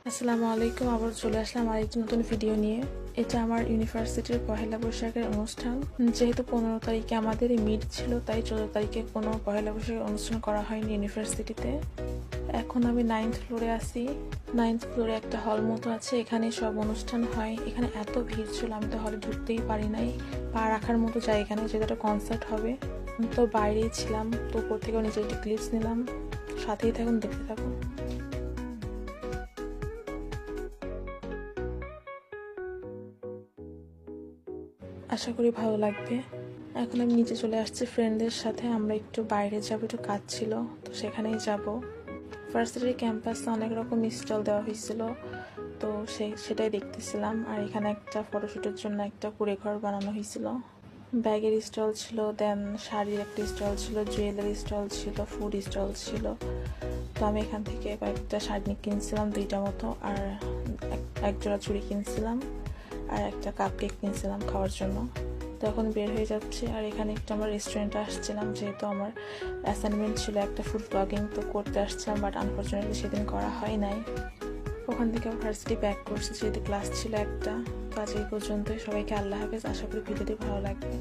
আসসালামু আলাইকুম, আবার চলে আসলাম আরেকটি নতুন ভিডিও নিয়ে। এটা আমার ইউনিভার্সিটির পহেলা বৈশাখের অনুষ্ঠান। যেহেতু 15 তারিখে আমাদের মিড ছিল, তাই 14 তারিখে কোনো পহেলা বৈশাখের অনুষ্ঠান করা হয়নি ইউনিভার্সিটিতে। এখন আমি 9th ফ্লোরে আছি। 9th ফ্লোরে একটা হল মতো আছে, এখানে সব অনুষ্ঠান হয়। এখানে এত ভিড় ছিল, আমি তো হলে ঢুকতেই পারি নাই। পা রাখার মতো জায়গা নেই, যেহেতু একটা কনসার্ট হবে। তো বাইরেই ছিলাম, তো উপর থেকেও নিচে একটি ক্লিপস নিলাম। সাথেই থাকুন, দেখতে থাকুন। আশা করি ভালো লাগবে। এখন আমি নিচে চলে আসছি ফ্রেন্ডদের সাথে। আমরা একটু বাইরে যাবো, একটু কাজ ছিল, তো সেখানেই যাব। ভার্সিটির ক্যাম্পাসে অনেক রকম স্টল দেওয়া হয়েছিল, তো সেটাই দেখতেছিলাম। আর এখানে একটা ফটোশ্যুটের জন্য একটা কুড়ে ঘর বানানো হয়েছিল। ব্যাগের স্টল ছিল, দেন শাড়ির একটা স্টল ছিল, জুয়েলারি স্টল ছিল, ফুড স্টল ছিল। তো আমি এখান থেকে কয়েকটা শাড়ি কিনছিলাম, 2টা মতো, আর এক জোড়া চুড়ি কিনছিলাম, আর একটা কাপ কেক কিনছিলাম খাওয়ার জন্য। তো এখন বের হয়ে যাচ্ছে। আর এখানে একটা আমরা রেস্টুরেন্টে আসছিলাম, যেহেতু আমার অ্যাসাইনমেন্ট ছিল একটা ফুড ব্লগিং, তো করতে আসছিলাম, বাট আনফর্চুনেটলি সেদিন করা হয় নাই। ওখান থেকে ভার্সিটি ব্যাক করছি, যেহেতু ক্লাস ছিল একটা। তো আজ এই পর্যন্তই। সবাইকে আল্লাহ হাফেজ। আশা করি ভিডিওটি ভালো লাগবে।